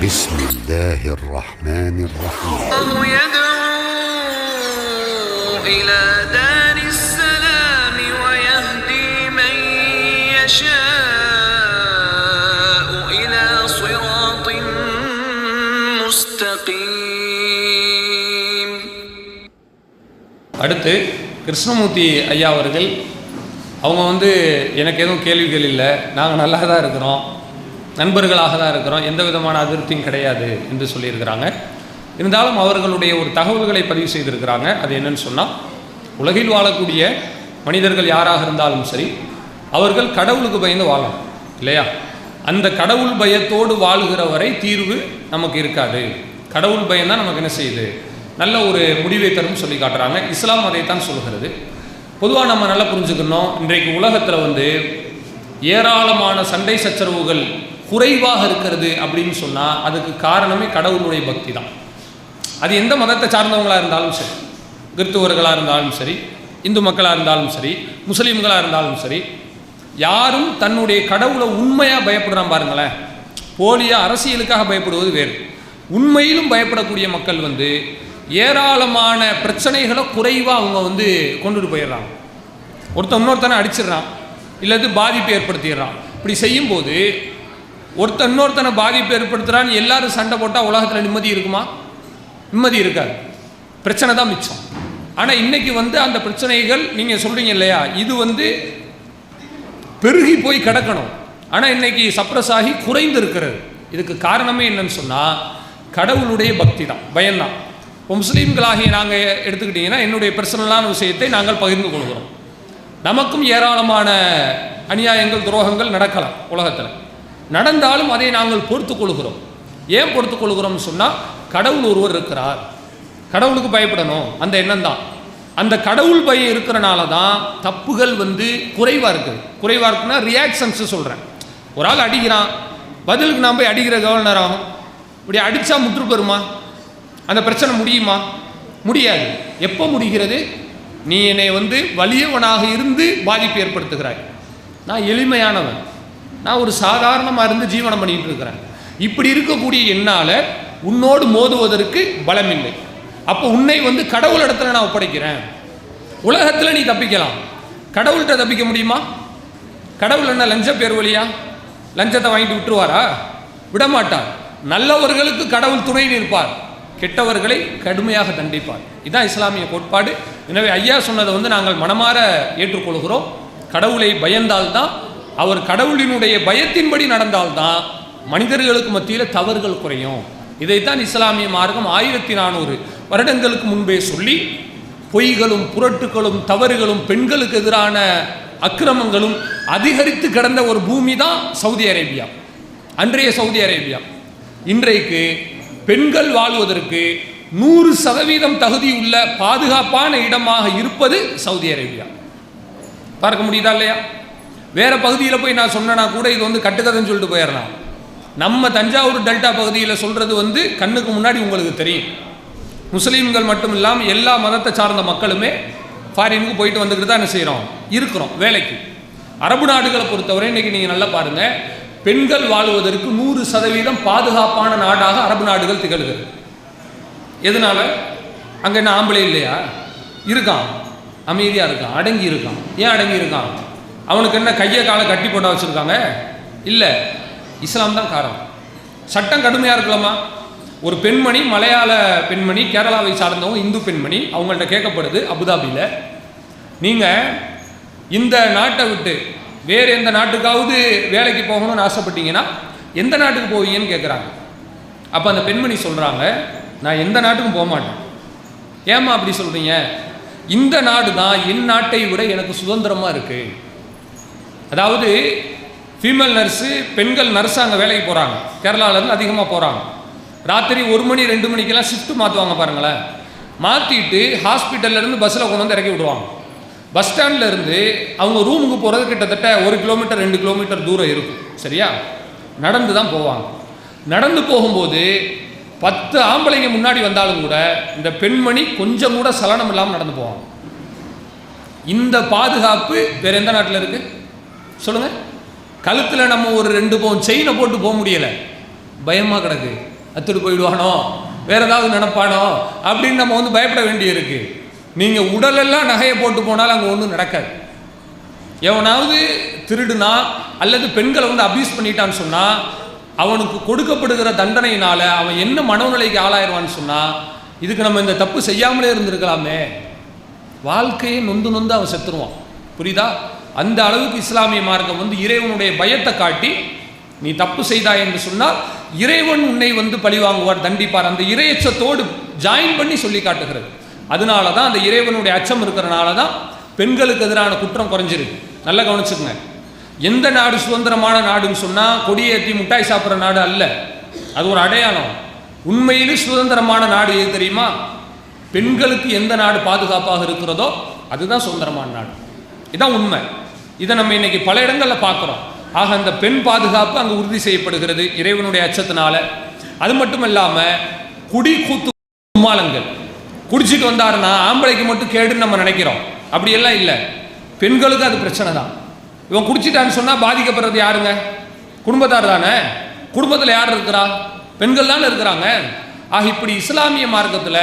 بسم الله الرحمن الرحيم. الله يدعو إلى دار السلام ويهدي من يشاء إلى صراط مستقيم. அடுத்து கிருஷ்ணமூர்த்தி ஐயா அவர்கள் அவங்க எனக்கு எதுவும் கேள்விகள் இல்லை, நாங்கள் நல்லா தான் இருக்கிறோம், நண்பர்களாக தான் இருக்கிறோம், எந்த விதமான அதிருப்தியும் கிடையாது என்று சொல்லியிருக்கிறாங்க. இருந்தாலும் அவர்களுடைய ஒரு தகவல்களை பதிவு செய்திருக்கிறாங்க. அது என்னன்னு சொன்னால், உலகில் வாழக்கூடிய மனிதர்கள் யாராக இருந்தாலும் சரி, அவர்கள் கடவுளுக்கு பயந்து வாழணும் இல்லையா? அந்த கடவுள் பயத்தோடு வாழுகிற வரை தீர்வு நமக்கு இருக்காது. கடவுள் பயம் தான் நமக்கு என்ன செய்யுது, நல்ல ஒரு முடிவை தரும் சொல்லி காட்டுறாங்க. இஸ்லாம் அதைத்தான் சொல்கிறது. பொதுவாக நம்ம நல்லா புரிஞ்சுக்கணும், இன்றைக்கு உலகத்தில் ஏராளமான சண்டை சச்சரவுகள் குறைவாக இருக்கிறது அப்படின்னு சொன்னால் அதுக்கு காரணமே கடவுளுடைய பக்தி தான். அது எந்த மதத்தை சார்ந்தவங்களாக இருந்தாலும் சரி, கிறிஸ்துவர்களாக இருந்தாலும் சரி, இந்து மக்களாக இருந்தாலும் சரி, முஸ்லீம்களாக இருந்தாலும் சரி, யாரும் தன்னுடைய கடவுளை உண்மையாக பயப்படுறான் பாருங்களேன். போலியாக அரசியலுக்காக பயப்படுவது வேறு. உண்மையிலும் பயப்படக்கூடிய மக்கள் ஏராளமான பிரச்சனைகளை குறைவாக அவங்க கொண்டுட்டு போயிடுறாங்க. ஒருத்தன் இன்னொருத்தனை அடிச்சிடுறான், இல்லது பாதிப்பு ஏற்படுத்திடுறான். இப்படி செய்யும்போது ஒருத்தன் இன்னொருத்தனை பாதிப்பு ஏற்படுத்துகிறான்னு எல்லாரும் சண்டை போட்டால் உலகத்தில் நிம்மதி இருக்குமா? நிம்மதி இருக்காது, பிரச்சனை தான் மிச்சம். ஆனால் இன்றைக்கி அந்த பிரச்சனைகள் நீங்கள் சொல்கிறீங்க இல்லையா, இது பெருகி போய் கிடக்கணும். ஆனால் இன்றைக்கி சப்ரஸ் ஆகி குறைந்து இருக்கிறது. இதுக்கு காரணமே என்னன்னு சொன்னால் கடவுளுடைய பக்தி தான், பயம்தான். இப்போ முஸ்லீம்களாகிய நாங்கள் எடுத்துக்கிட்டிங்கன்னா என்னுடைய பர்சனலான விஷயத்தை நாங்கள் பகிர்ந்து கொள்கிறோம். நமக்கும் ஏராளமான அநியாயங்கள் துரோகங்கள் நடக்கலாம் உலகத்தில். நடந்தாலும் அதை நாங்கள் பொறுத்து கொள்கிறோம். ஏன் பொறுத்து கொள்கிறோம்னு சொன்னால், கடவுள் ஒருவர் இருக்கிறார், கடவுளுக்கு பயப்படணும், அந்த எண்ணம் தான். அந்த கடவுள் பயம் இருக்கிறனால தான் தப்புகள் குறைவாக இருக்குது. குறைவாக இருக்குன்னா ரியாக்ஷன்ஸு சொல்கிறேன். ஒரு ஆள் அடிக்கிறான், பதிலுக்கு நான் போய் அடிக்கிற கவர்னர் ஆகும். இப்படி அடித்தா முற்று பெறுமா? அந்த பிரச்சனை முடியுமா? முடியாது. எப்போ முடிகிறது? நீ என்னை வலியவனாக இருந்து பாதிப்பு ஏற்படுத்துகிறாய். நான் எளிமையானவன், நான் ஒரு சாதாரணமாக இருந்து ஜீவனம் பண்ணிகிட்டு இருக்கிறேன். இப்படி இருக்கக்கூடிய என்னால் உன்னோடு மோதுவதற்கு பலம் இல்லை. அப்போ உன்னை கடவுள் இடத்துல நான் ஒப்படைக்கிறேன். உலகத்தில் நீ தப்பிக்கலாம், கடவுள்கிட்ட தப்பிக்க முடியுமா? கடவுள் என்ன லஞ்ச பேர் வழியா? லஞ்சத்தை வாங்கிட்டு விட்டுருவாரா? விடமாட்டார். நல்லவர்களுக்கு கடவுள் துணை நிற்பார், கெட்டவர்களை கடுமையாக தண்டிப்பார். இதுதான் இஸ்லாமிய கோட்பாடு. எனவே ஐயா சொன்னதை நாங்கள் மனமாற ஏற்றுக்கொள்கிறோம். கடவுளை பயந்தால்தான், அவர் கடவுளினுடைய பயத்தின்படி நடந்தால்தான் மனிதர்களுக்கு மத்தியில் தவறுகள் குறையும். இதைத்தான் இஸ்லாமிய மார்க்கம் 1400 வருடங்களுக்கு முன்பே சொல்லி, பொய்களும் புரட்டுகளும் தவறுகளும் பெண்களுக்கு எதிரான அக்கிரமங்களும் அதிகரித்து கிடந்த ஒரு பூமி தான் சவுதி அரேபியா, அன்றைய சவுதி அரேபியா. இன்றைக்கு பெண்கள் வாழ்வதற்கு 100% தகுதியுள்ள பாதுகாப்பான இடமாக இருப்பது சவுதி அரேபியா. பார்க்க முடியுதா இல்லையா? வேற பகுதியில் போய் நான் சொன்னேன்னா கூட இது கட்டுக்கதைன்னு சொல்லிட்டு போயிடலாம். நம்ம தஞ்சாவூர் டெல்டா பகுதியில் சொல்கிறது கண்ணுக்கு முன்னாடி உங்களுக்கு தெரியும். முஸ்லீம்கள் மட்டும் இல்லாமல் எல்லா மதத்தை சார்ந்த மக்களுமே ஃபாரினுக்கு போயிட்டு வந்துக்கிட்டு தான் என்ன செய்கிறோம், இருக்கிறோம் வேலைக்கு. அரபு நாடுகளை பொறுத்தவரை இன்றைக்கி நீங்கள் நல்லா பாருங்கள், பெண்கள் வாழ்வதற்கு 100% பாதுகாப்பான நாடாக அரபு நாடுகள் திகழ்கிறது. எதனால? அங்கே என்ன ஆம்பளை இல்லையா? இருக்கான், அமைதியாக இருக்கான், அடங்கி இருக்கான். ஏன் அடங்கி இருக்கான்? அவனுக்கு என்ன கையை காலை கட்டி போட்டா வச்சுருக்காங்க? இல்லை, இஸ்லாம் தான் காரணம். சட்டம் கடுமையாக இருக்கலாமா? ஒரு பெண்மணி, மலையாள பெண்மணி, கேரளாவை சார்ந்தவங்க, இந்து பெண்மணி, அவங்கள்ட்ட கேட்கப்படுது அபுதாபியில், நீங்கள் இந்த நாட்டை விட்டு வேறு எந்த நாட்டுக்காவது வேலைக்கு போகணும்னு ஆசைப்பட்டீங்கன்னா எந்த நாட்டுக்கு போவீங்கன்னு கேட்குறாங்க. அப்போ அந்த பெண்மணி சொல்கிறாங்க, நான் எந்த நாட்டுக்கும் போக மாட்டேன். ஏம்மா அப்படி சொல்கிறீங்க? இந்த நாடு தான் என் நாட்டை விட எனக்கு சுதந்திரமாக இருக்குது. அதாவது ஃபீமேல் நர்ஸு, பெண்கள் நர்ஸு அங்கே வேலைக்கு போகிறாங்க, கேரளாவிலேருந்து அதிகமாக போகிறாங்க. ராத்திரி 1 மணி 2 மணிக்கெல்லாம் ஷிஃப்ட் மாற்றுவாங்க பாருங்களேன். மாற்றிட்டு ஹாஸ்பிட்டல்லேருந்து பஸ்ஸில் கொண்டு வந்து இறக்கி விடுவாங்க. பஸ் ஸ்டாண்ட்லேருந்து அவங்க ரூமுக்கு போகிறது கிட்டத்தட்ட 1 கிலோமீட்டர் 2 கிலோமீட்டர் தூரம் இருக்கும், சரியா? நடந்து தான் போவாங்க. நடந்து போகும்போது 10 ஆம்பளைங்க முன்னாடி வந்தாலும் கூட இந்த பெண்மணி கொஞ்சம் கூட சலனம் இல்லாமல் நடந்து போவாங்க. இந்த பாதுகாப்பு வேறு எந்த நாட்டில் இருக்குது சொல்லுங்கள்? கழுத்தில் நம்ம ஒரு 2 பவுன் செயினை போட்டு போக முடியலை, பயமாக கிடக்கு. அத்துட்டு போயிடுவானோ, வேற ஏதாவது நினைப்பானோ அப்படின்னு நம்ம வந்து பயப்பட வேண்டியிருக்கு. நீங்கள் உடலெல்லாம் நகையை போட்டு போனாலும் அங்கே ஒன்றும் நடக்காது. எவனாவது திருடுனா அல்லது பெண்களை வந்து அபியூஸ் பண்ணிட்டான்னு சொன்னால் அவனுக்கு கொடுக்கப்படுகிற தண்டனையினால் அவன் என்ன மனோநிலைக்கு ஆளாயிருவான்னு சொன்னால், இதுக்கு நம்ம இந்த தப்பு செய்யாமலே இருந்திருக்கலாமே, வாழ்க்கையை நொந்து நொந்து அவன் செத்துருவான். புரியுதா? அந்த அளவுக்கு இஸ்லாமிய மார்க்கம் வந்து இறைவனுடைய பயத்தை காட்டி, நீ தப்பு செய்தாய் என்று சொன்னால் இறைவன் உன்னை வந்து பழி வாங்குவார், தண்டிப்பார், அந்த இறையச்சத்தோடு ஜாயின் பண்ணி சொல்லி காட்டுகிறது. அதனால தான் அந்த இறைவனுடைய அச்சம் இருக்கிறனால தான் பெண்களுக்கு எதிரான குற்றம் குறைஞ்சிருக்கு. நல்லா கவனிச்சுக்கங்க. எந்த நாடு சுதந்திரமான நாடுன்னு சொன்னால் கொடியேற்றி முட்டாய் சாப்பிட்ற நாடு அல்ல, அது ஒரு அடையாளம். உண்மையிலே சுதந்திரமான நாடு எது தெரியுமா? பெண்களுக்கு எந்த நாடு பாதுகாப்பாக இருக்கிறதோ அதுதான் சுதந்திரமான நாடு. இதுதான் உண்மை. இதை நம்ம இன்னைக்கு பல இடங்களில் பார்க்குறோம். ஆக அந்த பெண் பாதுகாப்பு அங்கே உறுதி செய்யப்படுகிறது இறைவனுடைய அச்சத்தினால. அது மட்டும் இல்லாமல் குடி கூத்து கும்மாளங்கள், குடிச்சிட்டு வந்தாருன்னா ஆம்பளைக்கு மட்டும் கேடுன்னு நம்ம நினைக்கிறோம். அப்படியெல்லாம் இல்லை, பெண்களுக்கு அது பிரச்சனை தான். இவன் குடிச்சிட்டான்னு சொன்னால் பாதிக்கப்படுறது யாருங்க? குடும்பத்தார் தானே. குடும்பத்தில் யார் இருக்கிறா? பெண்கள் தானே இருக்கிறாங்க. ஆக இப்படி இஸ்லாமிய மார்க்கத்தில்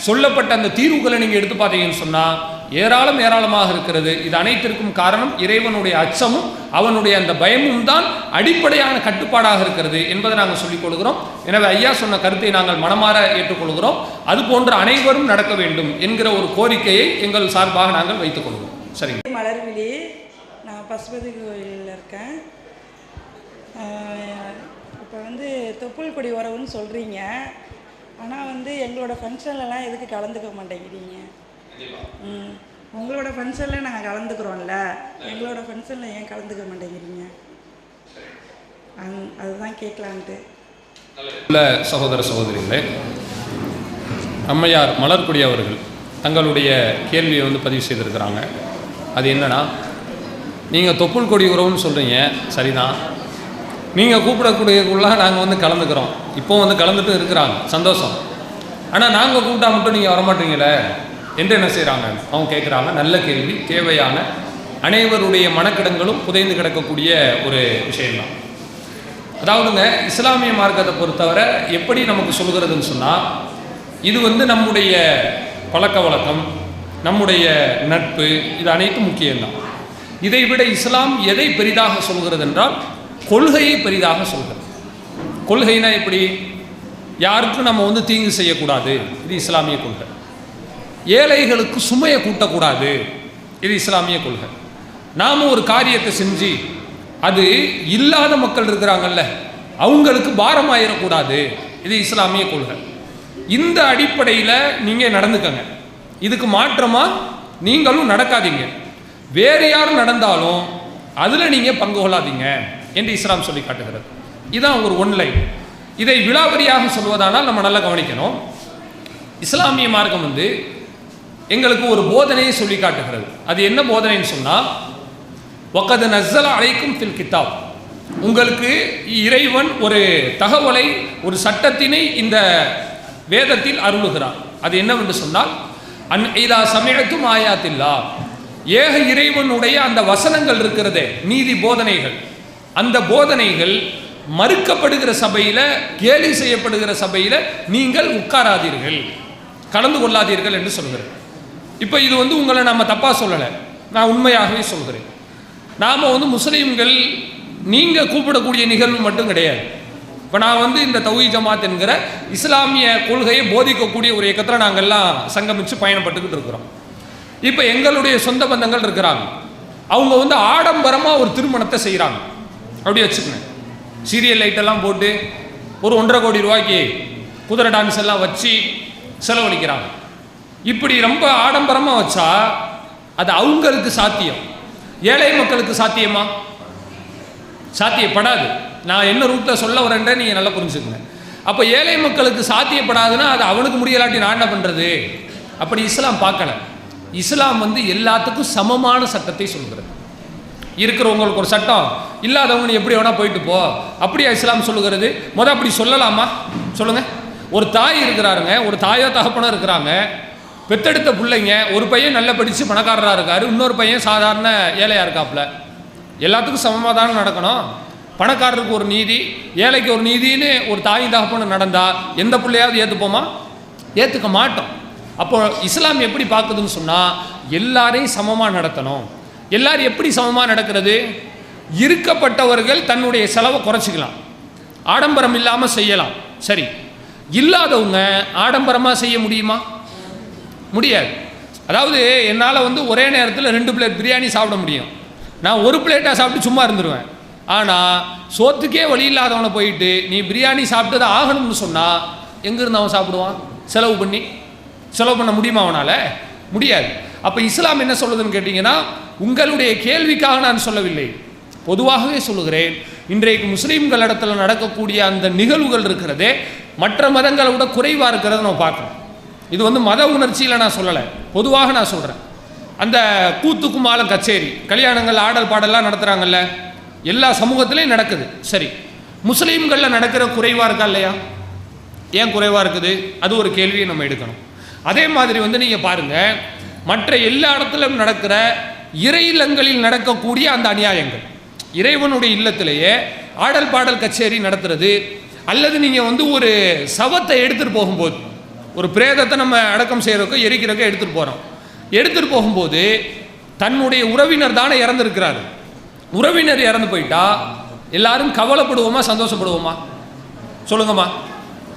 சொல்லப்பட்ட அந்த தீர்வுகளை நீங்கள் எடுத்து பார்த்தீங்கன்னு சொன்னால் ஏராளமாக இருக்கிறது. இது அனைத்திற்கும் காரணம் இறைவனுடைய அச்சமும் அவனுடைய அந்த பயமும் தான் அடிப்படையான கட்டுப்பாடாக இருக்கிறது என்பதை நாங்கள் சொல்லிக் கொள்கிறோம். எனவே ஐயா சொன்ன கருத்தை நாங்கள் மனமாற ஏற்றுக்கொள்கிறோம். அது போன்ற அனைவரும் நடக்க வேண்டும் என்கிற ஒரு கோரிக்கையை எங்கள் சார்பாக நாங்கள் வைத்துக் கொள்கிறோம். சரிங்க. மலர்விழி, நான் பசுபதி கோயிலில் இருக்கேன். இப்போ வந்து தொப்புள் கொடி உறவுன்னு சொல்கிறீங்க, ஆனால் வந்து எங்களோட ஃபங்க்ஷன்லலாம் எதுக்கு கலந்துக்க மாட்டேங்கிறீங்க? உங்களோட ஃபங்க்ஷனில் நாங்கள் கலந்துக்கிறோம்ல, எங்களோட ஃபங்க்ஷனில் ஏன் கலந்துக்க மாட்டேங்கிறீங்க? அதுதான் கேட்கலான்ட்டு. சகோதர சகோதரிகளே, அம்மையார் மலர்கொடி அவர்கள் தங்களுடைய கேள்வியை வந்து பதிவு செய்திருக்கிறாங்க. அது என்னன்னா, நீங்கள் தொப்புள் கொடி உறவுன்னு சொல்கிறீங்க, சரிதான். நீங்கள் கூப்பிடக்கூடியக்குள்ளாக நாங்கள் வந்து கலந்துக்கிறோம், இப்போ வந்து கலந்துட்டு இருக்கிறாங்க, சந்தோஷம். ஆனால் நாங்கள் கூப்பிட்டா மட்டும் நீங்கள் வரமாட்டீங்களே என்று என்ன செய்கிறாங்க அவங்க கேட்குறாங்க. நல்ல கேள்வி, தேவையான அனைவருடைய மனக்கிடங்களும் புதைந்து கிடக்கக்கூடிய ஒரு விஷயம்தான். அதாவதுங்க, இஸ்லாமிய மார்க்கத்தை பொறுத்தவரை எப்படி நமக்கு சொல்கிறதுன்னு சொன்னால், இது வந்து நம்முடைய பழக்க வழக்கம், நம்முடைய நட்பு, இது அனைத்தும் முக்கியம்தான். இதை விட இஸ்லாம் எதை பெரிதாக சொல்கிறது என்றால் கொள்கையை பெரிதாக சொல்கிறது. கொள்கைனா எப்படி? யாருக்கும் நம்ம வந்து தீங்கு செய்யக்கூடாது, இது இஸ்லாமிய கொள்கை. ஏழைகளுக்கு சுமையை கூட்டக்கூடாது, இது இஸ்லாமிய கொள்கை. நாம் ஒரு காரியத்தை செஞ்சு அது இல்லாத மக்கள் இருக்கிறாங்கல்ல, அவங்களுக்கு பாரமாயிடக்கூடாது, இது இஸ்லாமிய கொள்கை. இந்த அடிப்படையில் நீங்கள் நடந்துக்கங்க. இதுக்கு மாற்றமாக நீங்களும் நடக்காதீங்க. வேறு யாரும் நடந்தாலும் அதில் நீங்கள் பங்கு கொள்ளாதீங்க என்று இஸ்லாம் சொல்லி காட்டுகிறது. இதுதான் ஒரு ஒன்லைன். இதை விலாவரியாக சொல்வதானால் நம்ம நல்லா கவனிக்கணும். இஸ்லாமிய மார்க்கம் வந்து எங்களுக்கு ஒரு போதனையை சொல்லி காட்டுகிறது. அது என்ன போதனைன்னு சொன்னால், வக்கது நஸ்ஸல அலைக்கும் ஃபில் கித்தாப், உங்களுக்கு இறைவன் ஒரு தகவலை, ஒரு சட்டத்தினை இந்த வேதத்தில் அருளுகிறார். அது என்னவென்று சொன்னால், இதா சமயத்தும் ஆயாத்தில்லா, ஏக இறைவனுடைய அந்த வசனங்கள் இருக்கிறதே, நீதி போதனைகள், அந்த போதனைகள் மறுக்கப்படுகிற சபையில், கேலி செய்யப்படுகிற சபையில் நீங்கள் உட்காராதீர்கள், கலந்து கொள்ளாதீர்கள் என்று சொல்கிறேன். இப்போ இது வந்து உங்களை நம்ம தப்பாக சொல்லலை, நான் உண்மையாகவே சொல்கிறேன். நாம் வந்து முஸ்லீம்கள் நீங்கள் கூப்பிடக்கூடிய நிகழ்வு மட்டும் கிடையாது. இப்போ நான் வந்து இந்த தௌஹீத் ஜமாத் என்கிற இஸ்லாமிய கொள்கையை போதிக்கக்கூடிய ஒரு இயக்கத்தில் நாங்கள்லாம் சங்கமித்து பயணப்பட்டுக்கிட்டு இருக்கிறோம். இப்போ எங்களுடைய சொந்த பந்தங்கள் இருக்கிறாங்க, அவங்க வந்து ஆடம்பரமாக ஒரு திருமணத்தை செய்கிறாங்க. அப்படி வச்சுக்கணும், சீரியல் லைட்டெல்லாம் போட்டு ஒரு 1.5 கோடி ரூபாய்க்கு குதிரை டான்ஸ் எல்லாம் வச்சு செலவழிக்கிறாங்க. இப்படி ரொம்ப ஆடம்பரமாக வச்சா அது அவங்களுக்கு சாத்தியம், ஏழை மக்களுக்கு சாத்தியமா? சாத்தியப்படாது. நான் என்ன ரூட்டில் சொல்ல வரேன்ற நீங்கள் நல்லா புரிஞ்சுக்கங்க. அப்போ ஏழை மக்களுக்கு சாத்தியப்படாதுன்னா அது அவனுக்கு முடியலாட்டி நான் என்ன பண்ணுறது? அப்படி இஸ்லாம் பார்க்கல. இஸ்லாம் வந்து எல்லாத்துக்கும் சமமான சட்டத்தை சொல்கிறது. இருக்கிறவங்களுக்கு ஒரு சட்டம், இல்லாதவங்க நீ எப்படி வேணால் போயிட்டு போ, அப்படியா இஸ்லாம் சொல்லுகிறது? அப்படி சொல்லலாமா? சொல்லுங்கள். ஒரு தாய் இருக்கிறாருங்க, ஒரு தாயோ தகப்பனோ இருக்கிறாங்க, பெத்தெடுத்த பிள்ளைங்க, ஒரு பையன் நல்லா படித்து பணக்காரராக இருக்கார், இன்னொரு பையன் சாதாரண ஏழையாக இருக்காப்புல. எல்லாத்துக்கும் சமமாக தானே நடக்கணும். பணக்காரருக்கு ஒரு நீதி, ஏழைக்கு ஒரு நீதின்னு ஒரு தாய் தகப்பன்னு நடந்தால் எந்த பிள்ளையாவது ஏற்றுப்போமா? ஏற்றுக்க மாட்டோம். அப்போ இஸ்லாம் எப்படி பார்க்குதுன்னு சொன்னால், எல்லாரையும் சமமாக நடத்தணும். எல்லாரும் எப்படி சமமாக நடக்கிறது? இருக்கப்பட்டவர்கள் தன்னுடைய செலவை குறைச்சிக்கலாம், ஆடம்பரம் இல்லாமல் செய்யலாம். சரி, இல்லாதவங்க ஆடம்பரமாக செய்ய முடியுமா? முடியாது. அதாவது என்னால் ஒரே நேரத்தில் 2 பிளேட் பிரியாணி சாப்பிட முடியும். நான் ஒரு பிளேட்டாக சாப்பிட்டு சும்மா இருந்துருவேன். ஆனால் சோத்துக்கே வழி இல்லாதவனை போயிட்டு நீ பிரியாணி சாப்பிட்டது ஆகணும்னு சொன்னால் எங்கேருந்து அவன் சாப்பிடுவான்? செலவு பண்ண முடியுமா அவனால்? முடியாது. அப்போ இஸ்லாம் என்ன சொல்லுதுன்னு கேட்டிங்கன்னா, உங்களுடைய கேள்விக்காக நான் சொல்லவில்லை, பொதுவாகவே சொல்லுகிறேன். இன்றைக்கு முஸ்லீம்கள் இடத்துல நடக்கக்கூடிய அந்த நிகழ்வுகள் இருக்கிறதே மற்ற மதங்களை விட குறைவாக இருக்கிறத நம்ம பார்க்கணும். இது மத உணர்ச்சியில் நான் சொல்லலை, பொதுவாக நான் சொல்கிறேன். அந்த கூத்து கும்மாளம் கச்சேரி, கல்யாணங்கள், ஆடல் பாடலாம் நடத்துகிறாங்கல்ல, எல்லா சமூகத்திலையும் நடக்குது. சரி, முஸ்லீம்களில் நடக்கிற குறைவாக இருக்கா இல்லையா? ஏன் குறைவாக இருக்குது? அது ஒரு கேள்வியை நம்ம எடுக்கணும். அதே மாதிரி நீங்கள் பாருங்கள், மற்ற எல்லா இடத்துலையும் நடக்கிற இறை இல்லங்களில் நடக்கக்கூடிய அந்த அநியாயங்கள், இறைவனுடைய இல்லத்திலேயே ஆடல் பாடல் கச்சேரி நடத்துறது, அல்லது நீங்கள் ஒரு சவத்தை எடுத்துகிட்டு போகும்போது, ஒரு பிரேதத்தை நம்ம அடக்கம் செய்கிறக்கோ எரிக்கிறக்கோ எடுத்துகிட்டு போகும்போது தன்னுடைய உறவினர் தானே இறந்துருக்கிறாரு. உறவினர் இறந்து போயிட்டா எல்லாரும் கவலைப்படுவோமா, சந்தோஷப்படுவோமா? சொல்லுங்கம்மா.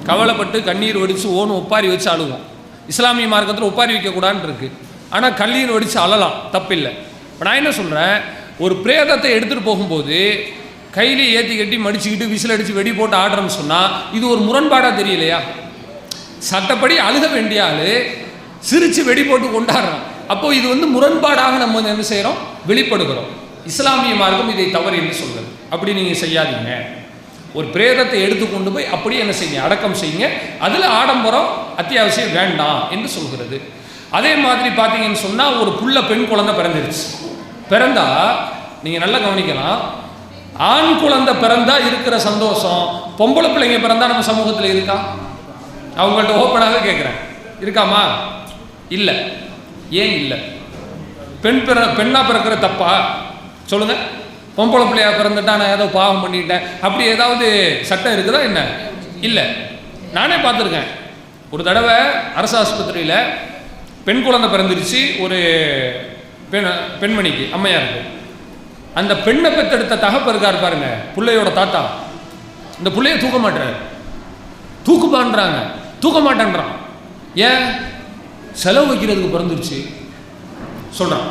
கவலைப்பட்டு கண்ணீர் வடித்து ஒப்பாரி வச்சு அழுவோம். இஸ்லாமிய மார்க்கத்தில் ஒப்பாரி வைக்கக்கூடாதுன்னு இருக்குது. ஆனால் கண்ணீர் வடித்து அழலாம், தப்பில்லை. இப்போ நான் என்ன சொல்கிறேன், ஒரு பிரேதத்தை எடுத்துகிட்டு போகும்போது கையிலே ஏற்றி கட்டி மடிச்சுக்கிட்டு விசில் அடித்து வெடி போட்டு ஆடுறோம்னு சொன்னால் இது ஒரு முரண்பாடாக தெரியலையா? சட்டப்படி அழுக வேண்டிய ஆள் சிரித்து வெடி போட்டு கொண்டாடுறோம். அப்போது இது முரண்பாடாக நம்ம என்ன செய்கிறோம்? வெளிப்படுகிறோம். இஸ்லாமிய மார்க்கம் இதை தவறு என்று சொல்கிறது. அப்படி நீங்கள் செய்யாதீங்க. ஒரு பிரேதத்தை எடுத்து கொண்டு போய் அப்படியே என்ன செய்யுங்க? அடக்கம் செய்யுங்க. அதில் ஆடம்பரம் அத்தியாவசியம் வேண்டாம் என்று சொல்கிறது. அதே மாதிரி பார்த்தீங்கன்னு சொன்னால், ஒரு பெண் குழந்தை பிறந்தா நீங்கள் நல்லா கவனிக்கலாம். ஆண் குழந்தை பிறந்தா இருக்கிற சந்தோஷம் பொம்பளை பிள்ளைங்க பிறந்தா நம்ம சமூகத்தில் இருக்கா? அவங்கள்ட்ட ஓப்பனாக கேட்குறேன், இருக்காமா? இல்லை. ஏன் இல்லை? பெண்ணாக பிறக்கிற தப்பா? சொல்லுங்க. பொம்பளை பிள்ளையா பிறந்துட்டா நான் ஏதோ பாவம் பண்ணிட்டேன் அப்படி ஏதாவது சட்டம் இருக்குதா என்ன? இல்லை. நானே பார்த்துருக்கேன். ஒரு தடவை அரசு ஆஸ்பத்திரியில் பெண் குழந்தை பிறந்துருச்சு, ஒரு பெண்மணிக்கு, அம்மையாருக்கு. அந்த பெண்ணை பெற்றெடுத்த தகப்ப இருக்கார் பாருங்க, பிள்ளையோட தாத்தா, இந்த பிள்ளைய தூக்க மாட்டேன்றான். ஏன்? செலவு வைக்கிறதுக்கு பிறந்துருச்சு சொல்கிறான்.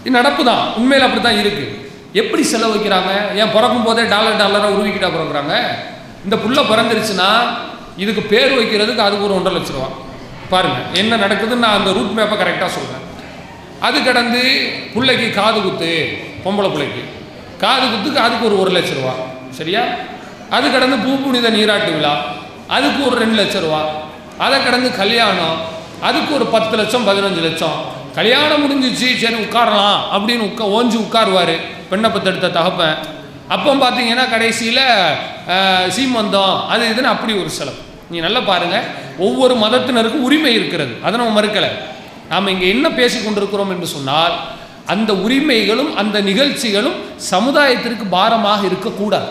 இது நடப்பு தான், உண்மையில் அப்படி தான் இருக்குது. எப்படி செலவு வைக்கிறாங்க? ஏன் பிறக்கும் போதே டாலராக உருவிக்கிட்டா பிறகுறாங்க? இந்த புள்ள பிறந்துருச்சுன்னா இதுக்கு பேர் வைக்கிறதுக்கு அதுக்கு ஒரு 1.5 லட்ச ரூபா. பாருங்கள் என்ன நடக்குதுன்னு நான் அந்த ரூட் மேப்பை கரெக்டாக சொல்கிறேன். அது கடந்து பிள்ளைக்கு காது குத்து, பொம்பளை பிள்ளைக்கு காது குத்துக்கு அதுக்கு ஒரு 1 லட்ச ரூபா, சரியா? அது கடந்து பூப்புனித நீராட்டு விழா, அதுக்கு ஒரு 2 லட்ச ரூபா. அதை கடந்து கல்யாணம், அதுக்கு ஒரு 10 லட்சம் 15 லட்சம். கல்யாணம் முடிஞ்சிச்சு, சரி உட்காரலாம் அப்படின்னு ஓஞ்சி உட்காருவார் பெண்ணை பத்தெடுத்த தகப்பன். அப்போ பார்த்தீங்கன்னா கடைசியில் சீமந்தம் அது இதுன்னு அப்படி ஒரு செலவு. நீங்கள் நல்லா பாருங்கள், ஒவ்வொரு மதத்தினருக்கும் உரிமை இருக்கிறது, அதை நம்ம மறுக்கலை. நாம் இங்கே என்ன பேசி கொண்டிருக்கிறோம் என்று சொன்னால், அந்த உரிமைகளும் அந்த நிகழ்ச்சிகளும் சமுதாயத்திற்கு பாரமாக இருக்கக்கூடாது.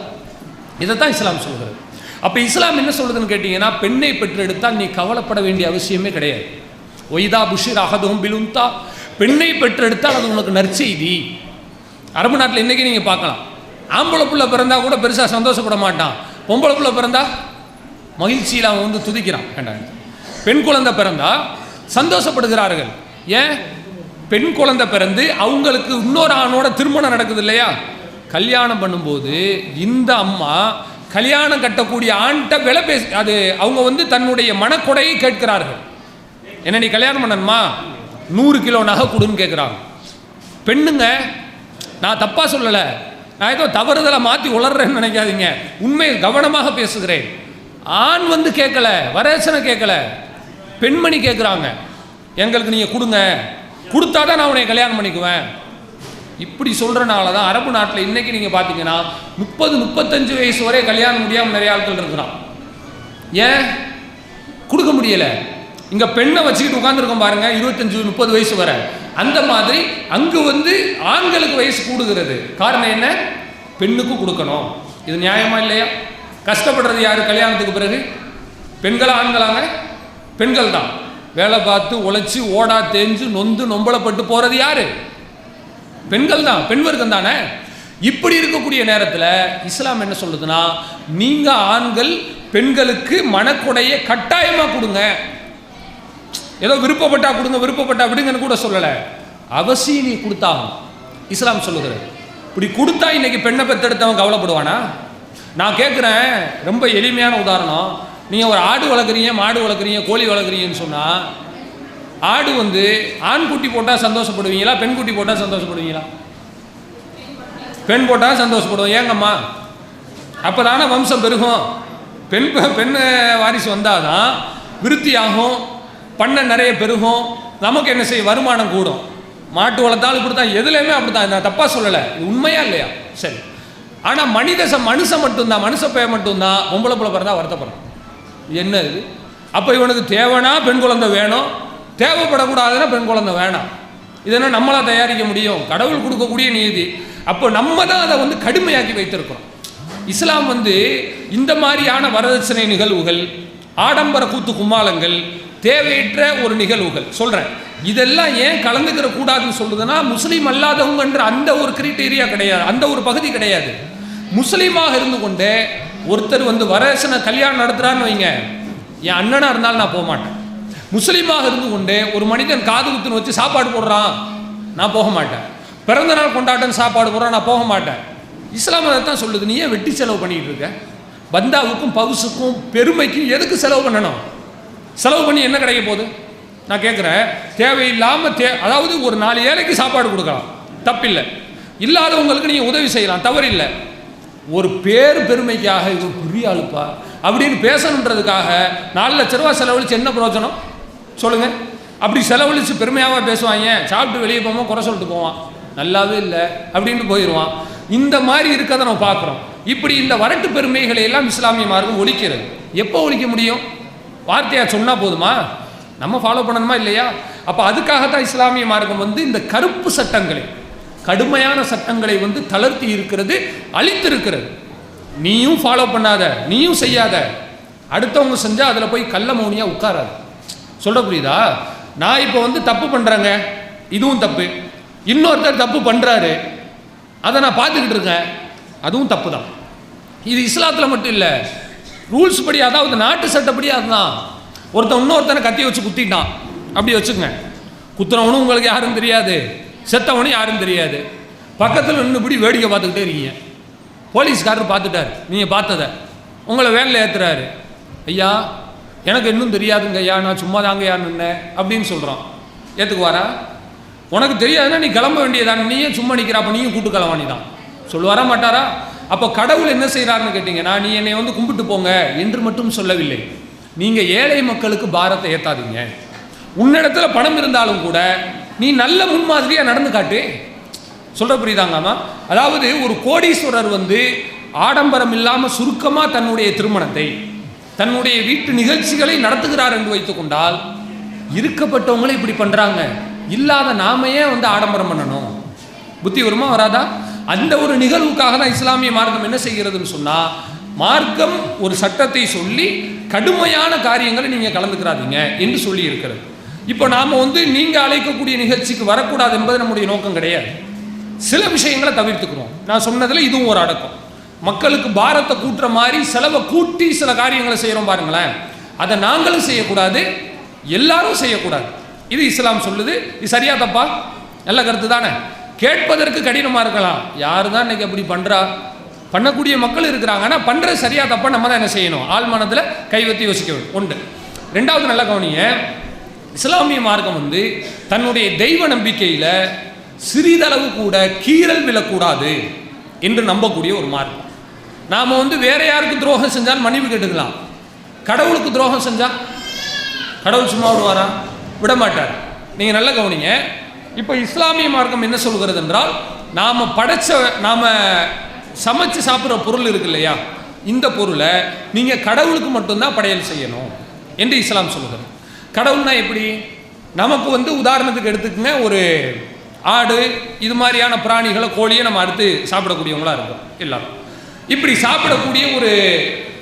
இதைத்தான் இஸ்லாம் சொல்கிறது. அப்போ இஸ்லாம் என்ன சொல்கிறதுன்னு கேட்டிங்கன்னா, பெண்ணை பெற்றெடுத்தால் நீ கவலைப்பட வேண்டிய அவசியமே கிடையாது. ஒய்தா புஷிர் அகதும் பிலுந்தா, பெண்ணை பெற்றெடுத்தால் அது உனக்கு நற்செய்தி. அரபு நாட்டில் இன்றைக்கி நீங்கள் பார்க்கலாம், ஆம்பளை பிள்ளை பிறந்தா கூட பெருசாக சந்தோஷப்பட மாட்டான், பொம்பளை பிள்ளை பிறந்தா மகிழ்ச்சியில் அவன் துதிக்கிறான். வேண்டாம், பெண் குழந்தை பிறந்தா சந்தோஷப்படுகிறார்கள். ஏன்? பெண் குழந்தை பிறந்து அவங்களுக்கு இன்னொரு ஆணோட திருமணம் நடக்குது இல்லையா? கல்யாணம் பண்ணும்போது இந்த அம்மா கல்யாணம் கட்டக்கூடிய ஆண்கிட்ட விலை பேச, அது அவங்க தன்னுடைய மனக்கொடையை கேட்கிறார்கள். என்ன நீ கல்யாணம் பண்ணணுமா, 100 கிலோ நகை கொடுன்னு கேட்குறாங்க. பெண்ணுங்க, நான் தப்பாக சொல்லலை, நான் ஏதோ தவறுதலை மாற்றி உளர்றேன்னு நினைக்காதீங்க, உண்மை கவனமாக பேசுகிறேன். ஆண் கேட்கல, வரதட்சணை கேட்கல, பெண்மணி கேட்குறாங்க, எங்களுக்கு நீங்கள் கொடுங்க, கொடுத்தா தான் நான் உன்னை கல்யாணம் பண்ணிக்குவேன். இப்படி சொல்கிறனால தான் அரபு நாட்டில் இன்றைக்கி நீங்கள் பார்த்தீங்கன்னா 30-35 வயசு வரை கல்யாணம் முடியாமல் நிறைய ஆட்கள் இருக்கிறான். ஏன்? கொடுக்க முடியலை. இங்கே பெண்ணை வச்சுக்கிட்டு உட்காந்துருக்கோம் பாருங்கள், 25-30 வயசு வரை. அந்த மாதிரி அங்கு ஆண்களுக்கு வயசு கூடுகிறது. காரணம் என்ன? பெண்ணுக்கு கொடுக்கணும். இது நியாயமா இல்லையா? கஷ்டப்படுறது யாரு கல்யாணத்துக்கு பிறகு? பெண்களா ஆண்களாங்க? பெண்கள் தான். வேலை பார்த்து உழைச்சி ஓடா தேஞ்சு நொந்து நொம்பலப்பட்டு போறது யாரு? பெண்கள் தான், பெண் வர்க்கம் தானே. இப்படி இருக்கக்கூடிய நேரத்தில் இஸ்லாம் என்ன சொல்லுதுன்னா, நீங்க ஆண்கள் பெண்களுக்கு மனக்கொடையை கட்டாயமா கொடுங்க. ஏதோ விருப்பப்பட்டா கொடுங்க, விருப்பப்பட்டா விடுங்கன்னு கூட சொல்லலை. அவசியம் நீ கொடுத்தாகும் இஸ்லாம் சொல்லுகிறது. இப்படி கொடுத்தா இன்னைக்கு பெண்ணை பெற்றெடுத்தவன் கவலைப்படுவானா? நான் கேட்குறேன், ரொம்ப எளிமையான உதாரணம். நீங்கள் ஒரு ஆடு வளர்க்குறீங்க, மாடு வளர்க்குறீங்க, கோழி வளர்க்குறீங்கன்னு சொன்னால், ஆடு வந்து ஆண் குட்டி போட்டால் சந்தோஷப்படுவீங்களா, பெண் குட்டி போட்டால் சந்தோஷப்படுவீங்களா? பெண் போட்டால் சந்தோஷப்படுவோம். ஏங்கம்மா? அப்போ தானே வம்சம் பெருகும். பெண் வாரிசு வந்தால் தான் விருத்தி ஆகும், பண்ணை நிறைய பெருகும், நமக்கு என்ன செய்ய வருமானம் கூடும். மாட்டு வளர்த்தாலும் இப்படி தான், எதுலையுமே அப்படி தான். நான் தப்பாக சொல்லலை, இது உண்மையா இல்லையா? சரி. ஆனால் மனுஷன் மட்டும்தான், மனுஷ பெயர் மட்டும்தான் பொம்பளை பிள்ளை பிறந்தா வருத்தப்படுறான். என்ன இது? அப்போ இவனுக்கு தேவைன்னா பெண் குழந்தை வேணும், தேவைப்படக்கூடாதுன்னா பெண் குழந்தை வேணாம். இதெல்லாம் நம்மளாக தயாரிக்க முடியும்? கடவுள் கொடுக்கக்கூடிய நீதி. அப்போ நம்ம தான் அதை வந்து கடுமையாக்கி வைத்திருக்கிறோம். இஸ்லாம் வந்து இந்த மாதிரியான வரதட்சணை நிகழ்வுகள், ஆடம்பர கூத்து கும்மாளங்கள், தேவையற்ற ஒரு நிகழ்வுகள் சொல்கிறேன், இதெல்லாம் ஏன் கலந்துக்கிற கூடாதுன்னு சொல்லுதுன்னா, முஸ்லீம் அல்லாதவங்கன்ற அந்த ஒரு கிரைட்டீரியா கிடையாது, அந்த ஒரு பகுதி கிடையாது. முஸ்லீமாக இருந்து கொண்டே ஒருத்தர் வந்து வரதட்சணை கல்யாணம் நடத்துகிறான்னு வைங்க, என் அண்ணனாக இருந்தாலும் நான் போக மாட்டேன். முஸ்லீமாக இருந்து கொண்டே ஒரு மனிதன் காது குத்துன்னு வச்சு சாப்பாடு போடுறான், நான் போக மாட்டேன். பிறந்த நாள் கொண்டாட்டம் சாப்பாடு போடுறான், நான் போக மாட்டேன். இஸ்லாம் அதை தான் சொல்லுது. நீ ஏன் வெட்டி செலவு பண்ணிகிட்டு இருக்க? பந்தாவுக்கும் பவுசுக்கும் பெருமைக்கும் எதுக்கு செலவு பண்ணணும்? செலவு பண்ணி என்ன கிடைக்க போகுது? நான் கேட்குறேன், தேவையில்லாமல் அதாவது ஒரு 4 ஏழைக்கு சாப்பாடு கொடுக்கலாம், தப்பில்லை. இல்லாதவங்களுக்கு நீங்கள் உதவி செய்யலாம், தவறில்லை. ஒரு பெருமைக்காக இது பெரிய ஆளுப்பா அப்படின்னு பேசணுன்றதுக்காக 4 லட்ச ரூபா செலவழித்து என்ன பிரயோஜனம் சொல்லுங்கள்? அப்படி செலவழித்து பெருமையாக பேசுவாங்க, சாப்பிட்டு வெளியே போவோம், குறை சொல்லிட்டு போவான், நல்லாவே இல்லை அப்படின்ட்டு போயிடுவான். இந்த மாதிரி இருக்கிறத நம்ம பார்க்குறோம். இப்படி இந்த வரட்டு பெருமைகளை எல்லாம் இஸ்லாமிய மார்க்கம் ஒழிக்கிறது. எப்போ ஒழிக்க முடியும்? வார்த்தையாக சொன்னால் போதுமா? நம்ம ஃபாலோ பண்ணணுமா இல்லையா? அப்போ அதுக்காகத்தான் இஸ்லாமிய மார்க்கம் வந்து இந்த கருப்பு சட்டங்களை, கடுமையான சட்டங்களை வந்து தளர்த்தி இருக்கிறது, அழித்திருக்கிறது. நீயும் ஃபாலோ பண்ணாத, நீயும் செய்யாத, அடுத்தவங்க செஞ்சால் அதில் போய் கள்ள மௌனியாக உட்காராது. சொல்ல புரியுதா? நான் இப்போ வந்து தப்பு பண்ணுறேங்க, இதுவும் தப்பு. இன்னொருத்தர் தப்பு பண்ணுறாரு, அதை நான் பார்த்துக்கிட்டு இருக்கேன், அதுவும் தப்பு தான். இது இஸ்லாத்தில் மட்டும் இல்லை, ரூல்ஸ் படி, அதாவது நாட்டு சட்டப்படி அதுதான். ஒருத்தன் இன்னொருத்தனை கத்தி வச்சு குத்திட்டான், அப்படி வச்சுக்கங்க. குத்துறவனும் உங்களுக்கு யாரும் தெரியாது, செத்தவனும் யாரும் தெரியாது. பக்கத்தில் நின்றுபடி வேடிக்கை பார்த்துக்கிட்டே இருக்கீங்க. போலீஸ்காரர் பார்த்துட்டார், நீங்கள் பார்த்ததை உங்களை வேனில் ஏற்றுறாரு. ஐயா எனக்கு இன்னும் தெரியாதுங்க ஐயா, நான் சும்மா தாங்க ஐயா நின்னேன் அப்படின்னு சொல்கிறான். ஏற்றுக்குவாரா? உனக்கு தெரியாதுன்னா நீ கிளம்ப வேண்டியதானே, நீயே சும்மா நிற்கிறாப்ப நீயும் கூட்டு கிளவானி தான் சொல்லுவாரா மாட்டாரா? அப்போ கடவுள் என்ன செய்கிறாருன்னு கேட்டிங்கன்னா, நீ என்னை வந்து கும்பிட்டு போங்க என்று மட்டும் சொல்லவில்லை. நீங்கள் ஏழை மக்களுக்கு பாரத்தை ஏற்றாதீங்க. உன்னிடத்துல பணம் இருந்தாலும் கூட நீ நல்ல முன்மாதிரியாக நடந்து காட்டு. சொல்கிற புரியுதாங்கம்மா? அதாவது ஒரு கோடீஸ்வரர் வந்து ஆடம்பரம் இல்லாமல் சுருக்கமாக தன்னுடைய திருமணத்தை, தன்னுடைய வீட்டு நிகழ்ச்சிகளை நடத்துகிறார் என்று வைத்துக்கொண்டால், இருக்கப்பட்டவங்களே இப்படி பண்ணுறாங்க, இல்லாத நாமையே வந்து ஆடம்பரம் பண்ணணும், புத்தி வருமா வராதா? அந்த ஒரு நிகழ்வுக்காக தான் இஸ்லாமிய மார்க்கம் என்ன செய்கிறதுன்னு சொன்னால், மார்க்கம் ஒரு சட்டத்தை சொல்லி கடுமையான காரியங்களை நீங்கள் கலந்துக்கிறாதீங்க என்று சொல்லி இருக்கிறது. இப்போ நாம் வந்து நீங்கள் அழைக்கக்கூடிய நிகழ்ச்சிக்கு வரக்கூடாது என்பது நம்முடைய நோக்கம் கிடையாது. சில விஷயங்களை தவிர்த்துக்கிறோம். நான் சொன்னதில் இதுவும் ஒரு அடக்கம். மக்களுக்கு பாரத்தை கூட்டுற மாதிரி செலவை கூட்டி சில காரியங்களை செய்கிறோம் பாருங்களேன், அதை நாங்களும் செய்யக்கூடாது, எல்லாரும் செய்யக்கூடாது. இது இஸ்லாம் சொல்லுது. இது சரியா தப்பா? நல்ல கருத்து தானே? கேட்பதற்கு கடினமாக இருக்கலாம், யாரு தான் இன்னைக்கு அப்படி பண்ணுறா, பண்ணக்கூடிய மக்கள் இருக்கிறாங்க. ஆனால் பண்ணுறது சரியா தப்பா நம்ம தான் என்ன செய்யணும், ஆள் மனதில் கை வைத்து யோசிக்க வேண்டும். ஒன்று. ரெண்டாவது, நல்ல கவனிங்க, இஸ்லாமிய மார்க்கம் வந்து தன்னுடைய தெய்வ நம்பிக்கையில் சிறிதளவு கூட கீறல் விழக்கூடாது என்று நம்பக்கூடிய ஒரு மார்க்கம். நாம் வந்து வேற யாருக்கு துரோகம் செஞ்சால் மன்னிப்பு கேட்டுக்கலாம், கடவுளுக்கு துரோகம் செஞ்சால் கடவுள் சும்மா விடுவாரா? விட மாட்டார். நீங்கள் நல்ல கவனிங்க. இப்போ இஸ்லாமிய மார்க்கம் என்ன சொல்கிறது என்றால், நாம் சமைச்சு சாப்பிட்ற பொருள் இருக்கு இல்லையா, இந்த பொருளை நீங்கள் கடவுளுக்கு மட்டும்தான் படையல் செய்யணும் என்று இஸ்லாம் சொல்கிறது. கடவுள்னா எப்படி? நமக்கு வந்து உதாரணத்துக்கு எடுத்துக்கங்க, ஒரு ஆடு இது மாதிரியான பிராணிகளை, கோழியை நம்ம அடுத்து சாப்பிடக்கூடியவங்களா இருக்கும் எல்லாரும். இப்படி சாப்பிடக்கூடிய ஒரு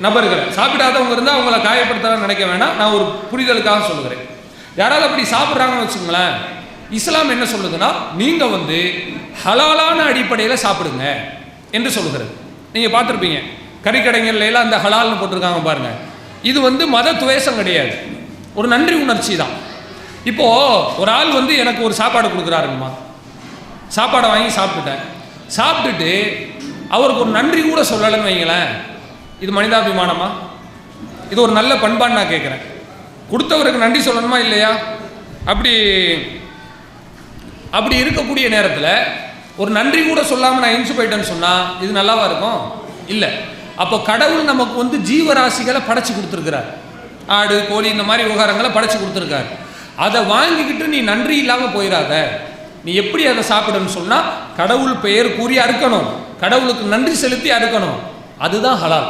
நபர்கள், சாப்பிடாதவங்க இருந்தால் அவங்கள காயப்படுத்தலாம் நினைக்க வேணாம், நான் ஒரு புரிதலுக்காக சொல்லுகிறேன். யாராவது அப்படி சாப்பிட்றாங்கன்னு வச்சுங்களேன், இஸ்லாம் என்ன சொல்லுதுன்னா, நீங்கள் வந்து ஹலாலான அடிப்படையில் சாப்பிடுங்க என்று சொல்லுகிறது. நீங்கள் பார்த்துருப்பீங்க கறிக்கடைகள்ல எல்லாம் அந்த ஹலால்னு போட்டிருக்காங்க பாருங்க. இது வந்து மத துவேஷம் கிடையாது, ஒரு நன்றி உணர்ச்சி தான். இப்போ ஒரு ஆள் வந்து எனக்கு ஒரு சாப்பாடு கொடுக்குறாருங்கம்மா, சாப்பாடை வாங்கி சாப்பிட்டுட்டு அவருக்கு ஒரு நன்றி கூட சொல்லலைன்னு வைங்களேன், இது மனிதாபிமானமா? இது ஒரு நல்ல பண்பான்னு நான் கேட்குறேன். கொடுத்தவருக்கு நன்றி சொல்லணுமா இல்லையா? அப்படி இருக்கக்கூடிய நேரத்தில் ஒரு நன்றி கூட சொல்லாமல் நான் எஞ்சி போயிட்டேன்னு சொன்னால் இது நல்லாவா இருக்கும்? இல்லை. அப்போ கடவுள் நமக்கு வந்து ஜீவராசிகளை படைச்சி கொடுத்துருக்கிறார், ஆடு கோழி இந்த மாதிரி விவகாரங்களை படைச்சி கொடுத்துருக்காரு. அதை வாங்கிக்கிட்டு நீ நன்றி இல்லாமல் போயிடாத. நீ எப்படி அதை சாப்பிடணும்னு சொன்னால் கடவுள் பெயர் கூறி அறுக்கணும், கடவுளுக்கு நன்றி செலுத்தி அறுக்கணும், அதுதான் ஹலால்.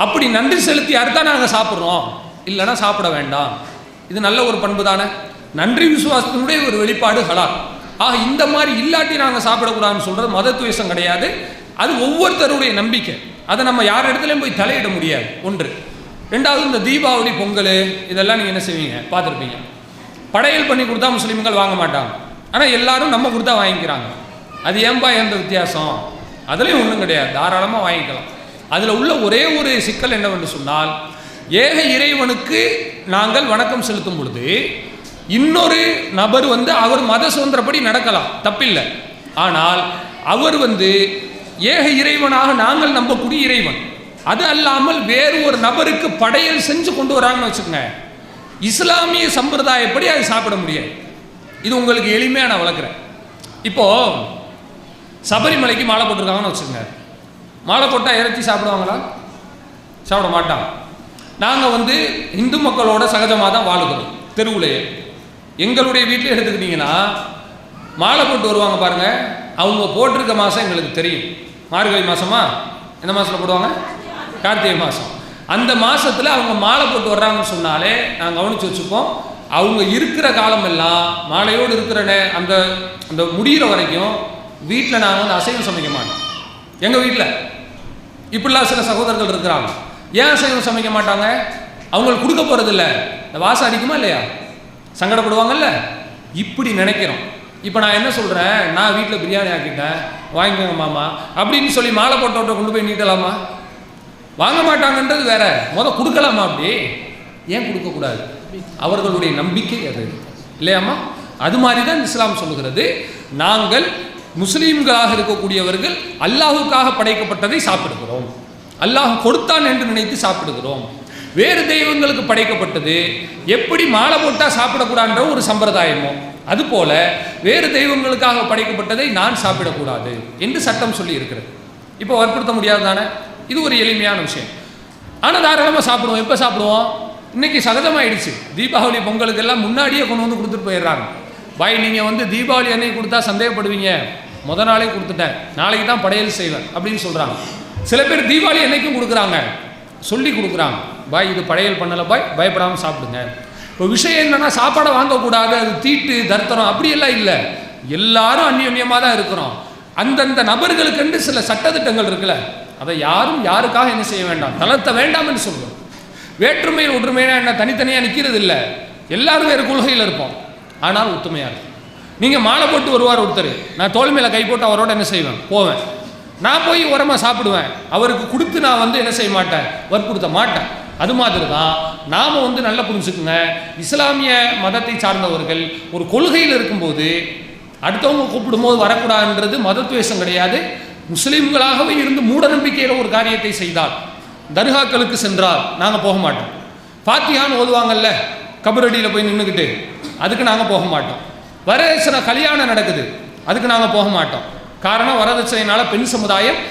அப்படி நன்றி செலுத்தி அறுத்தா நாங்கள் சாப்பிட்றோம், இல்லைன்னா சாப்பிட வேண்டாம். இது நல்ல ஒரு பண்பு தானே, நன்றி விசுவாசத்தினுடைய ஒரு வெளிப்பாடு ஹலால். ஆக இந்த மாதிரி இல்லாட்டி நாங்கள் சாப்பிடக்கூடாதுன்னு சொல்கிறது மத துவேஷம் கிடையாது, அது ஒவ்வொருத்தருடைய நம்பிக்கை. அதை நம்ம யார் இடத்துலையும் போய் தலையிட முடியாது. ஒன்று. ரெண்டாவது, இந்த தீபாவளி பொங்கல் இதெல்லாம் நீங்கள் என்ன செய்வீங்க பார்த்துருப்பீங்க, படையல் பண்ணி கொடுத்தா முஸ்லீம்கள் வாங்க மாட்டாங்க, ஆனால் எல்லாரும் நம்ம கொடுத்தா வாங்கிக்கிறாங்க. அது ஏன்பா எந்த வித்தியாசம்? அதுலேயும் ஒன்றும் கிடையாது, தாராளமாக வாங்கிக்கலாம். அதில் உள்ள ஒரே ஒரு சிக்கல் என்னவென்று சொன்னால், ஏக இறைவனுக்கு நாங்கள் வணக்கம் செலுத்தும் பொழுது இன்னொரு நபர் வந்து அவர் மத சுதந்திரப்படி நடக்கலாம், தப்பில்லை. ஆனால் அவர் வந்து ஏக இறைவனாக நாங்கள் நம்பக்கூடிய இறைவன், அது அல்லாமல் வேறு ஒரு நபருக்கு படையல் செஞ்சு கொண்டு வராங்கன்னு வச்சுக்கோங்க, இஸ்லாமிய சம்பிரதாயப்படி அது சாப்பிட முடியாது. இது உங்களுக்கு எளிமையாக நான் வளர்க்குறேன். இப்போது சபரிமலைக்கு மாலை போட்டிருக்காங்கன்னு வச்சுக்கோங்க, மாலை போட்டால் இறைச்சி சாப்பிடுவாங்களா? சாப்பிட மாட்டாங்க. நாங்கள் வந்து இந்து மக்களோட சகஜமாக தான் வாழுகிறோம் தெருவுலையே. எங்களுடைய வீட்டில் எடுத்துக்கிட்டிங்கன்னா மாலை போட்டு வருவாங்க பாருங்கள், அவங்க போட்டிருக்க மாதம் எங்களுக்கு தெரியும். மார்கழி மாதமா? எந்த மாதத்தில் போடுவாங்க? கார்த்திகை மாதம். அந்த மாதத்தில் அவங்க மாலை போட்டு வர்றாங்கன்னு சொன்னாலே நாங்கள் கவனித்து வச்சுப்போம். அவங்க இருக்கிற காலமெல்லாம் மாலையோடு இருக்கிற அந்த அந்த முடிகிற வரைக்கும் வீட்டில் நாங்கள் வந்து அசைவம் சமைக்க மாட்டோம். எங்கள் வீட்டில் இப்படிலாம் சில சகோதரர்கள் இருக்கிறாங்க. ஏன் அசைவம் சமைக்க மாட்டாங்க? அவங்களுக்கு கொடுக்க போகிறதில்ல, இந்த வாசம் அடிக்குமா இல்லையா, சங்கடப்படுவாங்கல்ல, இப்படி நினைக்கிறோம். இப்போ நான் என்ன சொல்கிறேன், நான் வீட்டில் பிரியாணி ஆக்கிட்டேன் வாங்கிக்கோங்க மாமா அப்படின்னு சொல்லி மாலை போட்டோட்ட கொண்டு போய் நீட்டலாமா? வாங்க மாட்டாங்கன்றது வேற, கொடுக்கலாமா? அப்படி ஏன் கொடுக்கக்கூடாது? அவர்களுடைய நம்பிக்கை அது இல்லையாமா? அது மாதிரி தான் இஸ்லாம் சொல்லுகிறது, நாங்கள் முஸ்லீம்களாக இருக்கக்கூடியவர்கள் அல்லாஹுக்காக படைக்கப்பட்டதை சாப்பிடுகிறோம், அல்லாஹ் கொடுத்தான் என்று நினைத்து சாப்பிடுகிறோம். வேறு தெய்வங்களுக்கு படைக்கப்பட்டது எப்படி மாலை போட்டால் சாப்பிடக்கூடாதுன்ற ஒரு சம்பிரதாயமோ அதுபோல வேறு தெய்வங்களுக்காக படைக்கப்பட்டதை நான் சாப்பிடக்கூடாது என்று சட்டம் சொல்லி இருக்கிறது. இப்போ வற்புறுத்த முடியாது தானே? இது ஒரு எளிமையான விஷயம். ஆனால் தாராளமாக சாப்பிடுவோம். எப்போ சாப்பிடுவோம்? இன்றைக்கி சகஜமாயிடுச்சு. தீபாவளி பொங்கலுக்கெல்லாம் முன்னாடியே கொண்டு வந்து கொடுத்துட்டு போயிடுறாங்க. பாய் நீங்கள் வந்து தீபாவளி அன்னைக்கு கொடுத்தா சந்தேகப்படுவீங்க, முத நாளே கொடுத்துட்டேன், நாளைக்கு தான் படையல் செய்வேன் அப்படின்னு சொல்கிறாங்க. சில பேர் தீபாவளி அன்னைக்கும் கொடுக்குறாங்க, சொல்லி கொடுக்குறாங்க, பாய் இது படையல் பண்ணலை பாய், பயப்படாமல் சாப்பிடுங்க. இப்போ விஷயம் என்னென்னா, சாப்பாடை வாங்கக்கூடாது, அது தீட்டு தர்த்தனம் அப்படியெல்லாம் இல்லை, எல்லாரும் அந்நியமாக தான் இருக்கிறோம். அந்தந்த நபர்களுக்கென்று சில சட்டத்திட்டங்கள் இருக்குல்ல, அதை யாரும் யாருக்காக என்ன செய்ய வேண்டாம், தளர்த்த வேண்டாம் என்று சொல்கிறோம். வேற்றுமையில் ஒற்றுமையாக என்ன தனித்தனியாக நிற்கிறது இல்லை, எல்லாரும் வேறு கொள்கையில் இருப்போம், ஆனால் ஒத்துமையாக இருக்கும். நீங்கள் மாலை போட்டு வருவார் ஒருத்தர், நான் தோல் மேலே கை போட்டு அவரோட என்ன செய்வேன், போவேன். நான் போய் உரமாக சாப்பிடுவேன், அவருக்கு கொடுத்து நான் வந்து என்ன செய்ய மாட்டேன், வற்புறுத்த மாட்டேன். அது மாதிரி தான் நாம் வந்து நல்லா புரிஞ்சுக்குங்க, இஸ்லாமிய மதத்தை சார்ந்தவர்கள் ஒரு கொள்கையில் இருக்கும்போது அடுத்தவங்க கூப்பிடும்போது வரக்கூடாதுன்றது மதத்துவேஷம் கிடையாது. முஸ்லீம்களாகவே இருந்து மூட நம்பிக்கையில் ஒரு காரியத்தை செய்தால், தர்காக்களுக்கு சென்றால் நாங்கள் போக மாட்டோம். ஃபாத்திஹான்னு ஓதுவாங்கல்ல கபரடியில் போய் நின்றுக்கிட்டு, அதுக்கு நாங்கள் போக மாட்டோம். வரதட்சணை கல்யாணம் நடக்குது, அதுக்கு நாங்கள் போக மாட்டோம். காரணம், வரதட்சணையினால் பெண் சமுதாயம்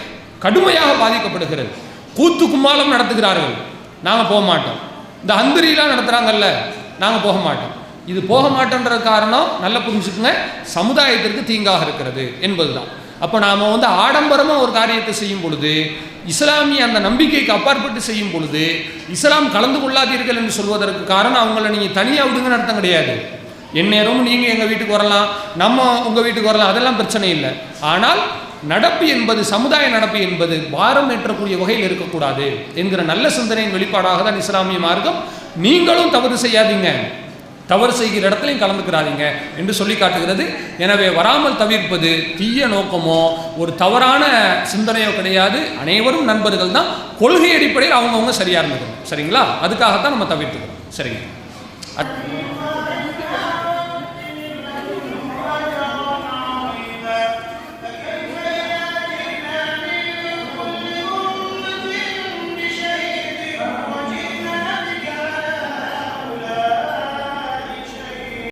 கடுமையாக பாதிக்கப்படுகிறது. கூத்து கும்மாளம் நடத்துகிறார்கள், நாங்கள் போக மாட்டோம். இந்த அந்திரிலாம் நடத்துகிறாங்கல்ல, நாங்கள் போக மாட்டோம். இது போக மாட்டோன்ற காரணம் நல்லா புரிஞ்சுக்குங்க, சமுதாயத்திற்கு தீங்காக இருக்கிறது என்பது தான். அப்போ நாம் வந்து ஆடம்பரமாக ஒரு காரியத்தை செய்யும் பொழுது, இஸ்லாமிய அந்த நம்பிக்கைக்கு அப்பாற்பட்டு செய்யும் பொழுது, இஸ்லாம் கலந்து கொள்ளாதீர்கள் என்று சொல்வதற்கு காரணம் அவங்கள நீங்கள் தனியாக விடுங்கன்னு அர்த்தம் கிடையாது. எந்நேரமும் நீங்கள் எங்கள் வீட்டுக்கு வரலாம், நம்ம உங்கள் வீட்டுக்கு வரலாம், அதெல்லாம் பிரச்சனை இல்லை. ஆனால் நடப்பு என்பது, சமுதாய நடப்பு என்பது பாரம் ஏற்றக்கூடிய வகையில் இருக்கக்கூடாது என்கிற நல்ல சிந்தனையின் வெளிப்பாடாக தான் இஸ்லாமிய மார்க்கம் நீங்களும் தவறு செய்யாதீங்க, தவறு செய்கிற இடத்துலையும் கலந்துக்கிறாதீங்க என்று சொல்லி காட்டுகிறது. எனவே வராமல் தவிர்ப்பது தீய நோக்கமோ ஒரு தவறான சிந்தனையோ கிடையாது. அனைவரும் நண்பர்கள் தான், கொள்கை அடிப்படையில் அவங்கவுங்க சரியாக இருந்துக்கணும். சரிங்களா? அதுக்காகத்தான் நம்ம தவிர்த்துக்கிறோம். சரிங்க.